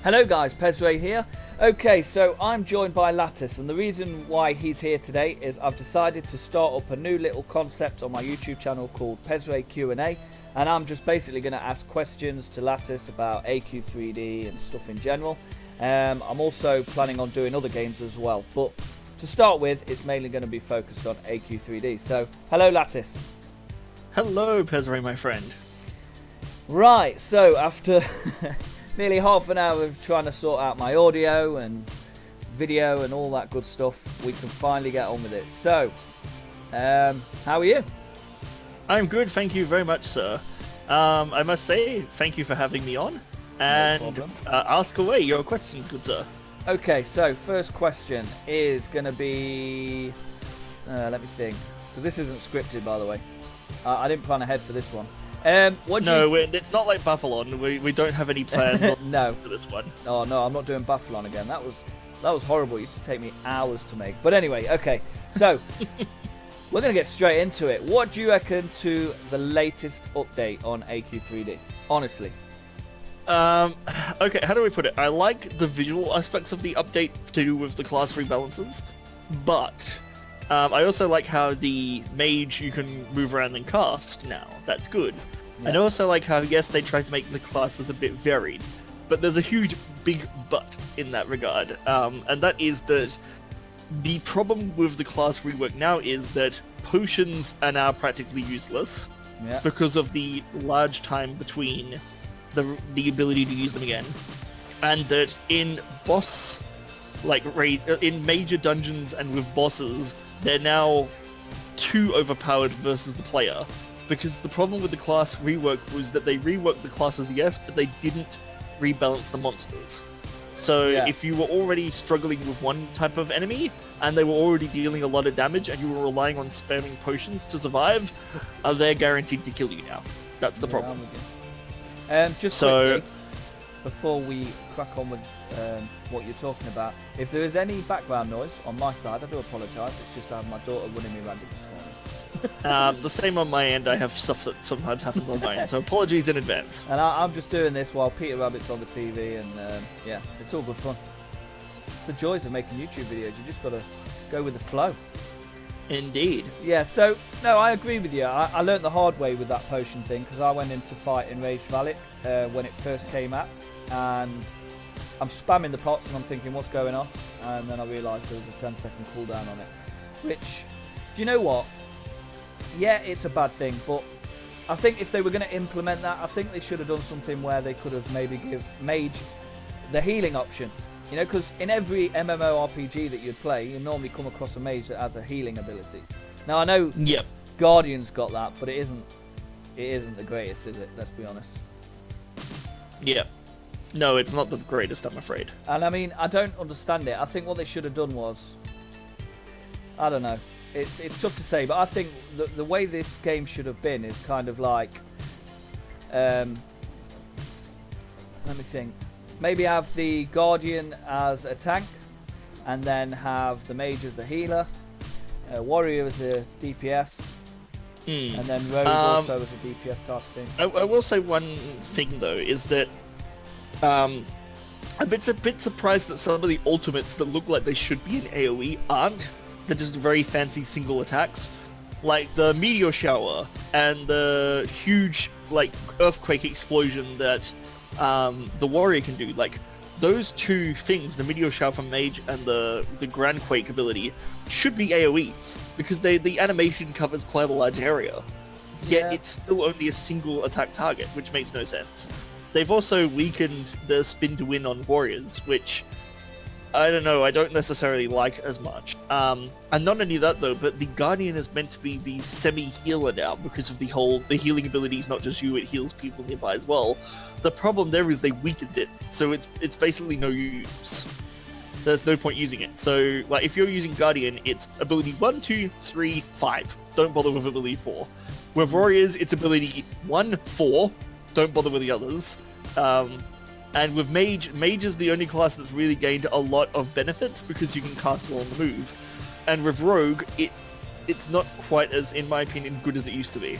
Hello guys, P3ZRAY here. Okay, so I'm joined by Latus, and the reason why he's here today is I've decided to start up a new little concept on my YouTube channel called P3ZRAY Q&A, and I'm just basically going to ask questions to Latus about AQ3D and stuff in general. I'm also planning on doing other games as well, but to start with, it's mainly going to be focused on AQ3D. So, hello Latus. Hello, P3ZRAY, my friend. Right, so after nearly half an hour of trying to sort out my audio and video and all that good stuff, we can finally get on with it. So, how are you? I'm good, thank you very much, sir. I must say, thank you for having me on, and No ask away your questions, good sir. Okay, so first question is going to be, let me think. So this isn't scripted, by the way. I didn't plan ahead for this one. It's not like Buffalon. We don't have any plans on No. for this one. Oh no, I'm not doing Buffalon again. That was horrible. It used to take me hours to make. But anyway, okay. So we're gonna get straight into it. What do you reckon to the latest update on AQ3D? Honestly. Okay, how do we put it? I like the visual aspects of the update to do with the class rebalances, but I also like how the mage you can move around and cast now. That's good. Yeah. And I also like how, yes, they tried to make the classes a bit varied, but there's a huge, big but in that regard. And that is that the problem with the class rework now is that potions are now practically useless because of the large time between the ability to use them again. And that in boss, in major dungeons and with bosses, they're now too overpowered versus the player, because the problem with the class rework was that they reworked the classes, yes, but they didn't rebalance the monsters. So if you were already struggling with one type of enemy, and they were already dealing a lot of damage, and you were relying on spamming potions to survive, they're guaranteed to kill you now. That's the problem. Just quickly, before we crack on with what you're talking about, if there is any background noise on my side, I do apologise. It's just I have my daughter running me ragged this morning. The same on my end. I have stuff that sometimes happens on my end, so apologies in advance. And I'm just doing this while Peter Rabbit's on the TV, and yeah, it's all good fun. It's the joys of making YouTube videos. You just got to go with the flow. Indeed. Yeah, so, no, I agree with you. I learnt the hard way with that potion thing, because I went into fight Enraged Valak when it first came out, and I'm spamming the pots and I'm thinking, what's going on? And then I realised there was a 10-second cooldown on it. Which, do you know what? Yeah, it's a bad thing, but I think if they were going to implement that, I think they should have done something where they could have maybe give Mage the healing option. You know, because in every MMORPG that you'd play, you normally come across a mage that has a healing ability. Now, I know Guardian's got that, but it isn't the greatest, is it? Let's be honest. Yeah. No, it's not the greatest, I'm afraid. And I mean, I don't understand it. I think what they should have done was, I don't know. It's tough to say, but I think the way this game should have been is kind of like, let me think. Maybe have the Guardian as a tank, and then have the Mage as a healer, Warrior as a DPS, and then Rogue also as a DPS type of thing. I will say one thing though, is that I'm a bit surprised that some of the ultimates that look like they should be in AoE aren't. They're just very fancy single attacks, like the Meteor Shower and the huge Earthquake Explosion that the Warrior can do. Like, those two things, the Meteor Shower from Mage and the Grand Quake ability, should be AoEs, because the animation covers quite a large area, yet it's still only a single attack target, which makes no sense. They've also weakened the spin to win on Warriors, which, I don't know, I don't necessarily like as much. And not only that though, but the Guardian is meant to be the semi-healer now, because of the healing abilities, not just you, it heals people nearby as well. The problem there is they weakened it, so it's basically no use. There's no point using it. So, like, if you're using Guardian, it's ability 1, 2, 3, 5. Don't bother with ability 4. With Warriors, it's ability 1, 4. Don't bother with the others. And with Mage is the only class that's really gained a lot of benefits because you can cast all on the move. And with Rogue, it's not quite as, in my opinion, good as it used to be.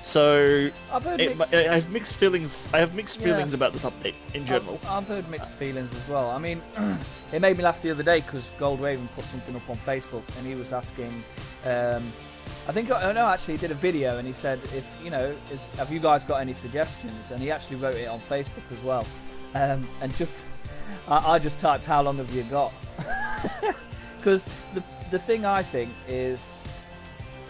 So I've heard I have mixed feelings. I have mixed feelings about this update in general. I've heard mixed feelings as well. I mean, it made me laugh the other day because Gold Raven put something up on Facebook and he was asking. I think actually he did a video and he said, if you know, have you guys got any suggestions? And he actually wrote it on Facebook as well. And just I just typed, how long have you got? Because the thing I think is,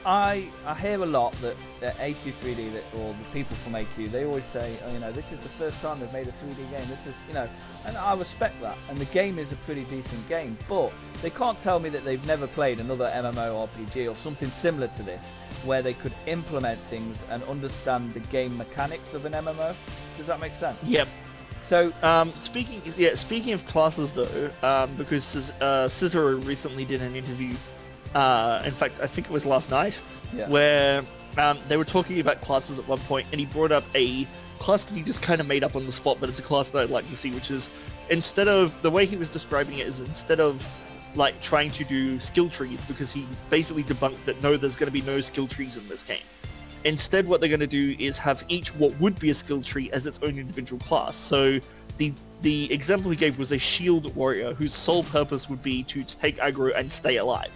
I hear a lot that AQ3D or the people from AQ, they always say, oh, you know, this is the first time they've made a 3D game. This is, you know, and I respect that. And the game is a pretty decent game, but they can't tell me that they've never played another MMORPG or something similar to this, where they could implement things and understand the game mechanics of an MMO. Does that make sense? Yep. So speaking of classes though, because PP3ZRAY recently did an interview. In fact, I think it was last night, where they were talking about classes at one point, and he brought up a class that he just kind of made up on the spot, but it's a class that I'd like to see, which is, instead of, the way he was describing it is, instead of like trying to do skill trees, because he basically debunked that no, there's going to be no skill trees in this game. Instead, what they're going to do is have each what would be a skill tree as its own individual class. So the example he gave was a shield warrior whose sole purpose would be to take aggro and stay alive.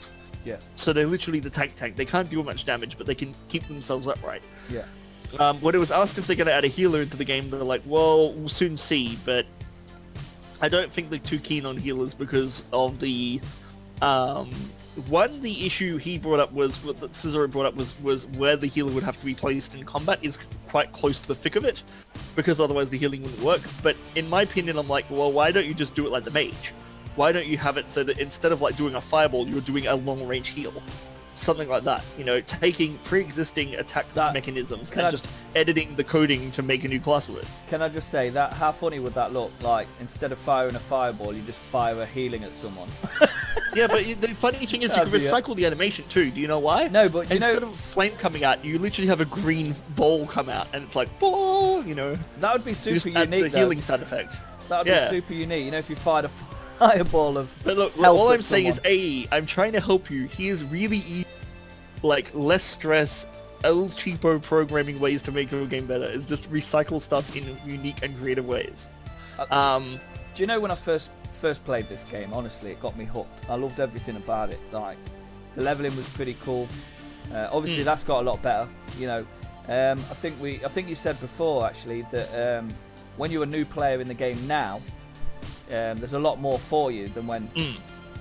Yeah. So they're literally the tank. They can't do much damage, but they can keep themselves upright. Yeah. When it was asked if they're going to add a healer into the game, they're like, well, we'll soon see, but I don't think they're too keen on healers because of the... the issue he brought up was, what PP3ZRAY brought up was where the healer would have to be placed in combat is quite close to the thick of it, because otherwise the healing wouldn't work. But in my opinion, I'm like, well, why don't you just do it like the mage? Why don't you have it so that instead of like doing a fireball, you're doing a long-range heal? Something like that, you know, taking pre-existing attack mechanisms and just editing the coding to make a new class with it. Can I just say that, how funny would that look? Like, instead of firing a fireball, you just fire a healing at someone. Yeah, but the funny thing is you can recycle the animation too. Do you know why? No, but instead of flame coming out, you literally have a green ball come out, and it's like, ball, you know. That would be super unique, add the healing sound effect. That would be super unique, you know, if you fired a fireball of But look, all I'm saying is, AE, I'm trying to help you. He is really easy, like, less stress, El cheapo programming ways to make your game better. Is just recycle stuff in unique and creative ways. Do you know when I first played this game, honestly, it got me hooked. I loved everything about it. Like, the leveling was pretty cool. Obviously, that's got a lot better. You know, I think you said before actually that when you're a new player in the game now, there's a lot more for you than when.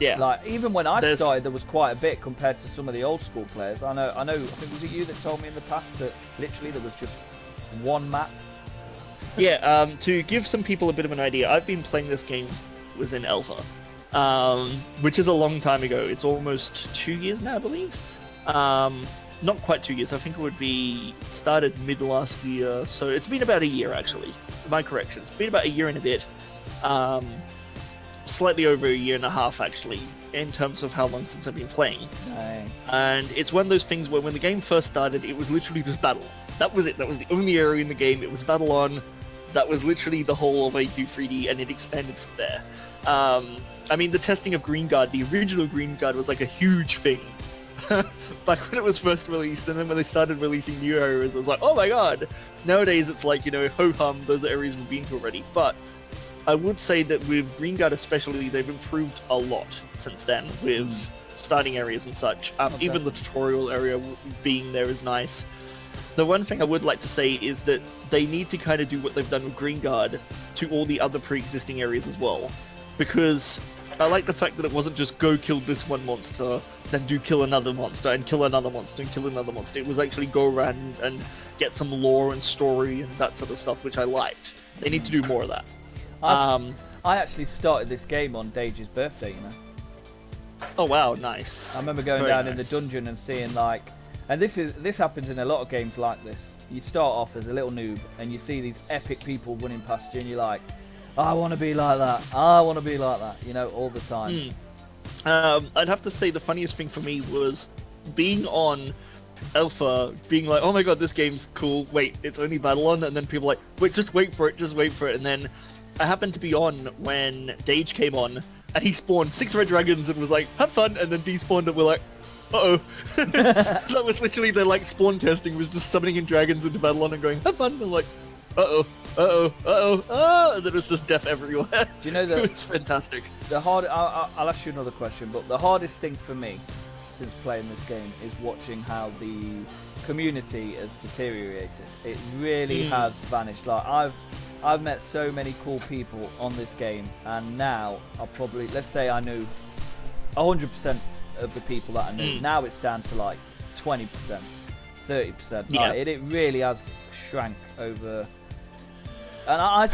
Yeah. Like, even when I started, there was quite a bit compared to some of the old school players. I know. I think, was it you that told me in the past that literally there was just one map? Yeah. To give some people a bit of an idea, I've been playing this game was in alpha, which is a long time ago. It's almost 2 years now, I believe. Not quite 2 years. I think it would be started mid last year. So it's been about a year actually. My correction. It's been about a year and a bit. Slightly over a year and a half actually, in terms of how long since I've been playing. Dang. And it's one of those things where when the game first started, it was literally just battle. That was it. That was the only area in the game. It was battle on. That was literally the whole of AQ3D, and it expanded from there. I mean, the testing of Green Guard, the original Green Guard, was like a huge thing. Back when it was first released, and then when they started releasing new areas, I was like, oh my god! Nowadays, it's like, you know, ho-hum, those are areas we've been to already. But I would say that with Green Guard especially, they've improved a lot since then, with starting areas and such. Even the tutorial area being there is nice. The one thing I would like to say is that they need to kind of do what they've done with Green Guard to all the other pre-existing areas as well. Because I like the fact that it wasn't just go kill this one monster, then do kill another monster, and kill another monster, and kill another monster. It was actually go around and get some lore and story and that sort of stuff, which I liked. They need to do more of that. I actually started this game on Dage's birthday, you know. Oh wow, nice. I remember going down in the dungeon and seeing like, and this happens in a lot of games like this. You start off as a little noob and you see these epic people running past you and you're like, I want to be like that. I want to be like that, you know, all the time. I'd have to say the funniest thing for me was being on Alpha, being like, oh my god, this game's cool. Wait, it's only battle on, and then people are like, wait, just wait for it, and then I happened to be on when Dage came on, and he spawned 6 red dragons and was like, have fun, and then despawned and we're like, uh-oh. That was literally their, like, spawn testing, was just summoning in dragons into Babylon and going, have fun, and like, uh-oh, uh-oh, uh-oh, ah, and then it was just death everywhere. Do you know that? It was fantastic. I'll ask you another question, but the hardest thing for me since playing this game is watching how the community has deteriorated. It really has vanished. Like I've met so many cool people on this game, and now I'll probably, let's say I knew 100% of the people that I knew. Now it's down to like 20%, 30%. Yeah. Like, it really has shrank over. And I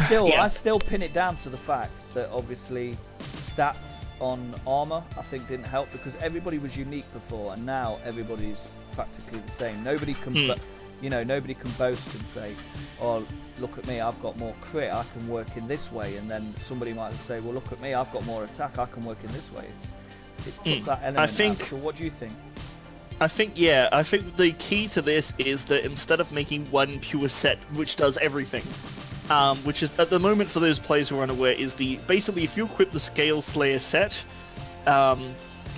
still pin it down to the fact that obviously stats on armor I think didn't help, because everybody was unique before, and now everybody's practically the same. Nobody can, nobody can boast and say, "Oh, look at me, I've got more crit, I can work in this way," and then somebody might say, "Well, look at me, I've got more attack, I can work in this way." It's took that element out. So what do you think? I think the key to this is that instead of making one pure set which does everything, which is at the moment, for those players who are unaware, is basically if you equip the Scale Slayer set,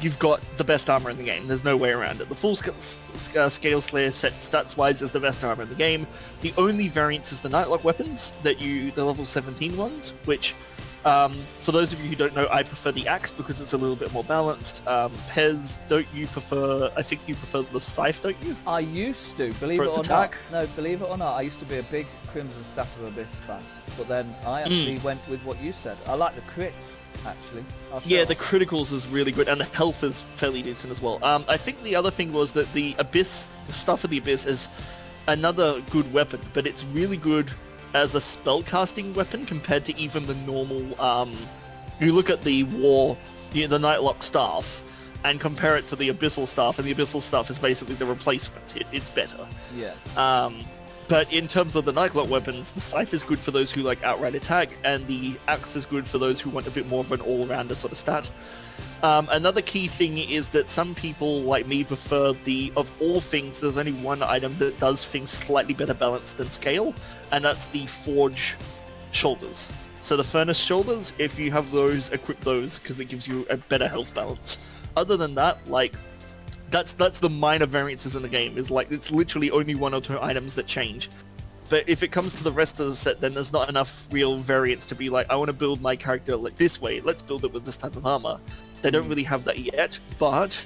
you've got the best armor in the game. There's no way around it. The full Scale Slayer set stats wise is the best armor in the game. The only variance is the Nightlock weapons, the level 17 ones, which for those of you who don't know, I prefer the axe because it's a little bit more balanced. Pez, I think you prefer the scythe, don't you? I used to, believe it or not. No, believe it or not, I used to be a big Crimson Staff of Abyss fan. But then I actually went with what you said. I like the crits, actually. Yeah, the criticals is really good, and the health is fairly decent as well. I think the other thing was that the Staff of the Abyss is another good weapon, but it's really good as a spellcasting weapon compared to even the normal, you look at the the Nightlock Staff, and compare it to the Abyssal Staff, and the Abyssal Staff is basically the replacement. It's better. Yeah. But in terms of the Nightlock weapons, the Scythe is good for those who like outright attack, and the Axe is good for those who want a bit more of an all-rounder sort of stat. Another key thing is that some people, like me, prefer of all things, there's only one item that does things slightly better balanced than Scale, and that's the Forge Shoulders. So the Furnace Shoulders, if you have those, equip those, because it gives you a better health balance. Other than that, like, that's the minor variances in the game, is like, it's literally only one or two items that change. But if it comes to the rest of the set, then there's not enough real variance to be like, I want to build my character like this way, let's build it with this type of armor. They don't really have that yet, but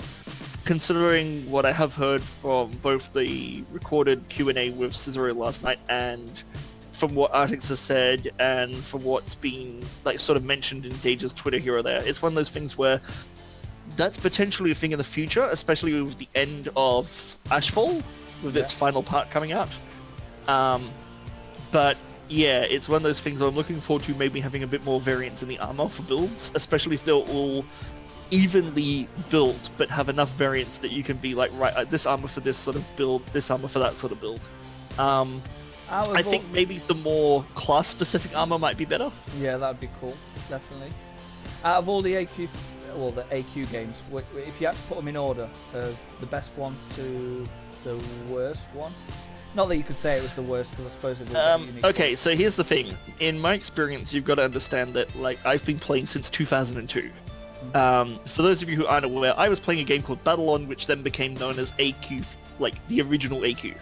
considering what I have heard from both the recorded Q&A with PT3ZRAY last night, and from what Artix has said, and from what's been like sort of mentioned in Dage's Twitter here or there, it's one of those things where that's potentially a thing in the future, especially with the end of Ashfall, with its final part coming out. But yeah, it's one of those things I'm looking forward to, maybe having a bit more variance in the armor for builds, especially if they're all evenly built, but have enough variance that you can be like, right, this armor for this sort of build, this armor for that sort of build. I think maybe the more class-specific armor might be better. Yeah, that'd be cool, definitely. Out of all the AQ games, if you had to put them in order, of the best one to the worst one? Not that you could say it was the worst, because I suppose it was unique. Okay, so here's the thing. In my experience, you've got to understand that, like, I've been playing since 2002. For those of you who aren't aware, I was playing a game called Babylon, which then became known as AQ, like the original AQ.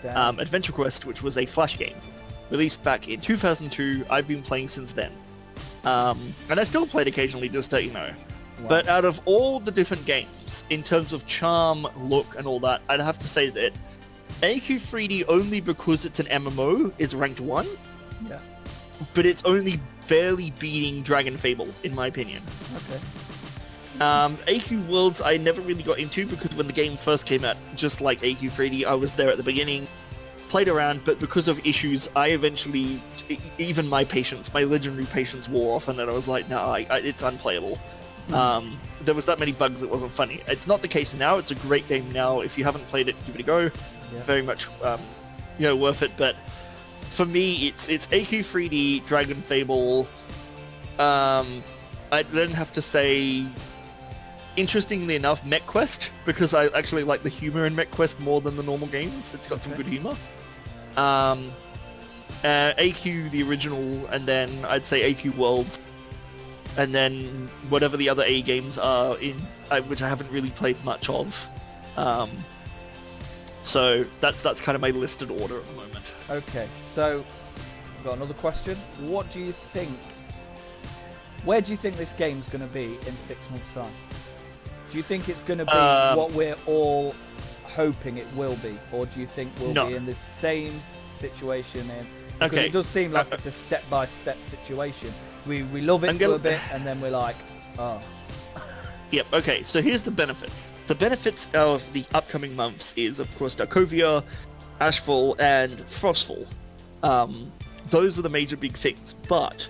Adventure Quest, which was a Flash game. Released back in 2002, I've been playing since then. And I still play it occasionally, just so you know. Wow. But out of all the different games, in terms of charm, look, and all that, I'd have to say that AQ3D, only because it's an MMO, is ranked 1. Yeah. But it's only barely beating Dragon Fable, in my opinion. Okay. AQ Worlds I never really got into, because when the game first came out, just like AQ3D, I was there at the beginning, played around, but because of issues, I eventually, even my legendary patience wore off, and then I was like, no, it's unplayable. There was that many bugs, it wasn't funny. It's not the case now, it's a great game now. If you haven't played it, give it a go. Yeah. Very much, worth it, but for me, it's AQ3D, Dragon Fable. I'd then have to say, interestingly enough, MechQuest, because I actually like the humor in MechQuest more than the normal games. It's got some good humor. AQ, the original, and then I'd say AQ Worlds, and then whatever the other A games are in, which I haven't really played much of. So that's kind of my listed order at the moment. Okay, so I've got another question. What do you think? Where do you think this game's going to be in 6 months' time? Do you think it's going to be what we're all hoping it will be, or do you think we'll be in the same situation? Because it does seem like it's a step-by-step situation. We love it for a bit, and then we're like, oh. Yep. Okay. So here's the benefit. The benefits of the upcoming months is, of course, Darkovia, Ashfall, and Frostfall. Those are the major big things. But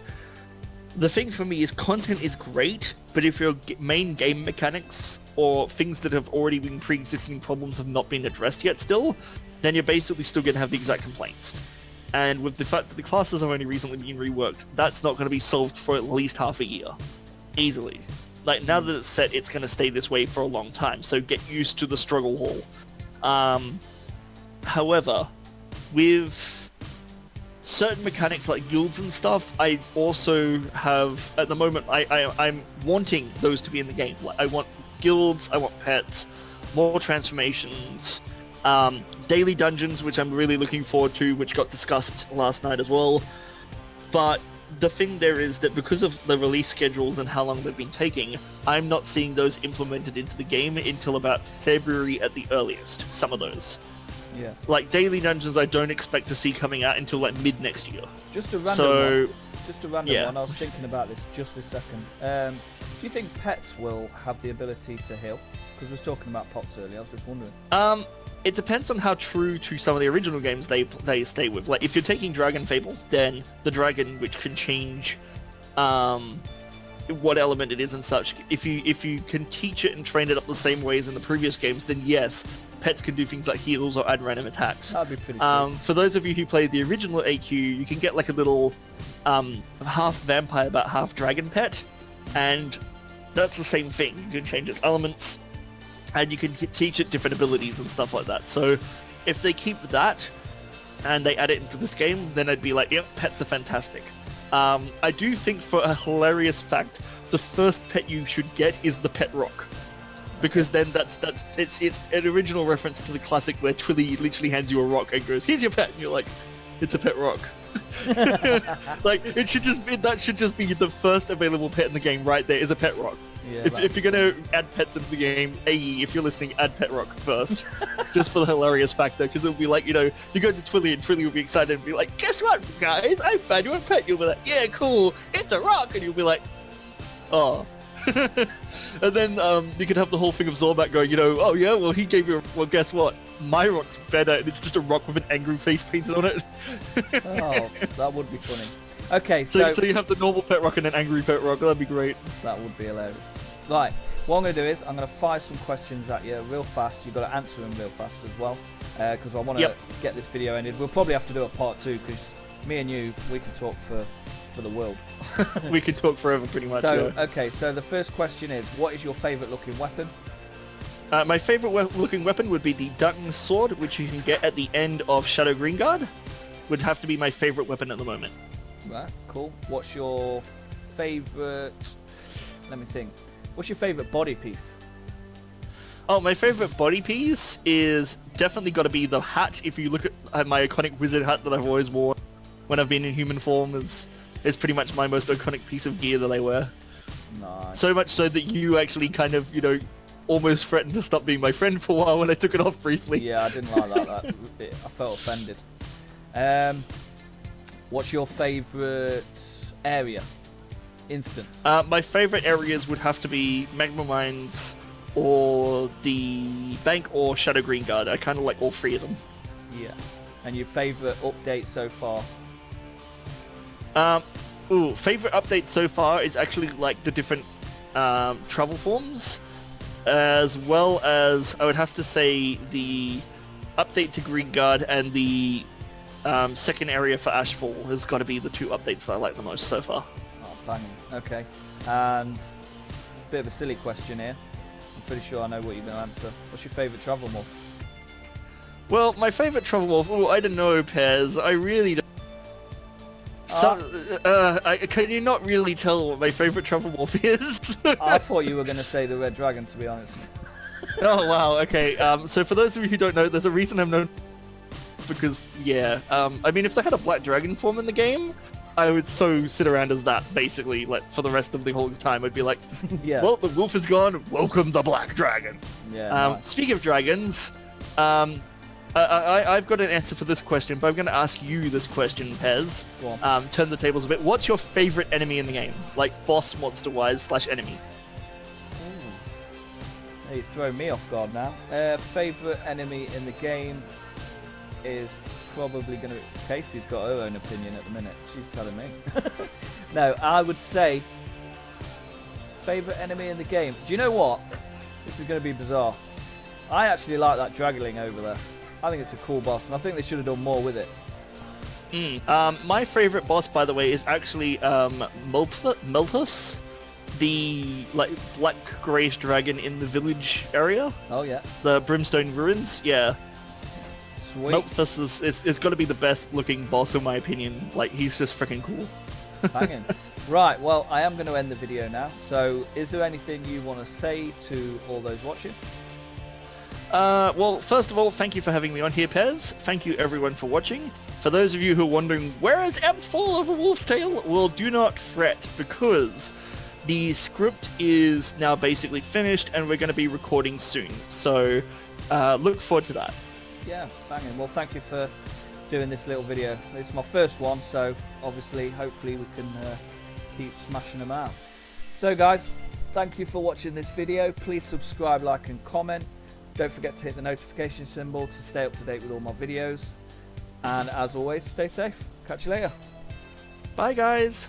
the thing for me is content is great, but if your main game mechanics or things that have already been pre-existing problems have not been addressed yet still, then you're basically still going to have the exact complaints. And with the fact that the classes have only recently been reworked, that's not going to be solved for at least half a year. Easily. Like, now that it's set, it's going to stay this way for a long time, so get used to the struggle hall. However, with certain mechanics like guilds and stuff, I also have, at the moment, I'm wanting those to be in the game. Like, I want guilds, I want pets, more transformations, daily dungeons, which I'm really looking forward to, which got discussed last night as well. But the thing there is that because of the release schedules and how long they've been taking, I'm not seeing those implemented into the game until about February at the earliest, some of those. Yeah. Like, daily dungeons I don't expect to see coming out until like mid next year. Just a random one. Just a random one. I was thinking about this just this second. Do you think pets will have the ability to heal? Because we was talking about pots earlier. I was just wondering. It depends on how true to some of the original games they stay with. Like, if you're taking Dragon Fable, then the dragon, which can change what element it is and such, if you can teach it and train it up the same way as in the previous games, then yes, pets can do things like heals or add random attacks. That'd be pretty sweet. For those of you who played the original AQ, you can get like a little half vampire but half dragon pet, and that's the same thing. You can change its elements, and you can teach it different abilities and stuff like that. So if they keep that and they add it into this game, then I'd be like, yep, pets are fantastic. I do think, for a hilarious fact, the first pet you should get is the pet rock, because then it's an original reference to the classic where Twilly literally hands you a rock and goes, "Here's your pet," and you're like, "It's a pet rock." Like, that should just be the first available pet in the game right there, is a pet rock. Yeah, if you're gonna add pets into the game, if you're listening, add pet rock first, just for the hilarious factor, because it'll be like, you go to Twilly and Twilly will be excited and be like, "Guess what, guys? I found you a pet." You'll be like, "Yeah, cool, it's a rock," and you'll be like, "Oh." And then you could have the whole thing of Zorbat going, "Oh yeah, well he gave you well, guess what? My rock's better, and it's just a rock with an angry face painted on it." Oh, that would be funny. Okay, so you have the normal pet rock and an angry pet rock. That'd be great. That would be hilarious. Right, what I'm going to do is I'm going to fire some questions at you real fast. You've got to answer them real fast as well, because I want to get this video ended. We'll probably have to do a part 2, because me and you, we can talk for the world. We can talk forever, pretty much. Okay, so the first question is, what is your favourite looking weapon? My favourite looking weapon would be the Darkness Sword, which you can get at the end of Shadow Green Guard. Would have to be my favourite weapon at the moment. Right, cool. What's your favourite... Let me think. What's your favourite body piece? Oh, my favourite body piece is definitely got to be the hat. If you look at my iconic wizard hat that I've always worn when I've been in human form, is pretty much my most iconic piece of gear that I wear. Nice. So much so that you actually kind of, almost threatened to stop being my friend for a while when I took it off briefly. Yeah, I didn't like that. I felt offended. What's your favourite area? Instance. My favourite areas would have to be Magma Mines, or the Bank, or Shadow Green Guard. I kind of like all three of them. Yeah. And your favourite update so far? Favourite update so far is actually like the different travel forms, as well as I would have to say the update to Green Guard and the second area for Ashfall has got to be the two updates that I like the most so far. Oh, banging. Okay. And a bit of a silly question here. I'm pretty sure I know what you're going to answer. What's your favourite travel morph? Well, my favourite travel morph, I don't know, Pez. I really don't. Can you not really tell what my favourite travel morph is? I thought you were going to say the Red Dragon, to be honest. Oh wow, okay. So for those of you who don't know, there's a reason I'm known because yeah. I mean, if they had a black dragon form in the game, I would so sit around as that basically, like for the rest of the whole time. I'd be like, Yeah. well, the wolf is gone. Welcome the black dragon. Yeah. Nice. Speaking of dragons, I've got an answer for this question, but I'm going to ask you this question, Pez. Go on. Turn the tables a bit. What's your favorite enemy in the game, like boss, monster-wise / enemy? You throw me off guard now. Favourite enemy in the game is probably going to be... Casey's got her own opinion at the minute. She's telling me. No, I would say... Favourite enemy in the game. Do you know what? This is going to be bizarre. I actually like that Dragling over there. I think it's a cool boss, and I think they should have done more with it. My favourite boss, by the way, is actually Latus, the like black greyish dragon in the village area. Oh yeah. The Brimstone Ruins. Yeah. Sweet. Latus is got to be the best looking boss in my opinion. Like he's just freaking cool. Banging. Right, well, I am going to end the video now. So, is there anything you want to say to all those watching? Well, first of all, thank you for having me on here, Pez. Thank you everyone for watching. For those of you who are wondering, where is Act 4 of A Wolf's Tale? Well, do not fret, because the script is now basically finished and we're going to be recording soon. So, look forward to that. Yeah, banging. Well, thank you for doing this little video. It's my first one, so obviously, hopefully we can keep smashing them out. So guys, thank you for watching this video. Please subscribe, like and comment. Don't forget to hit the notification symbol to stay up to date with all my videos. And as always, stay safe. Catch you later. Bye guys!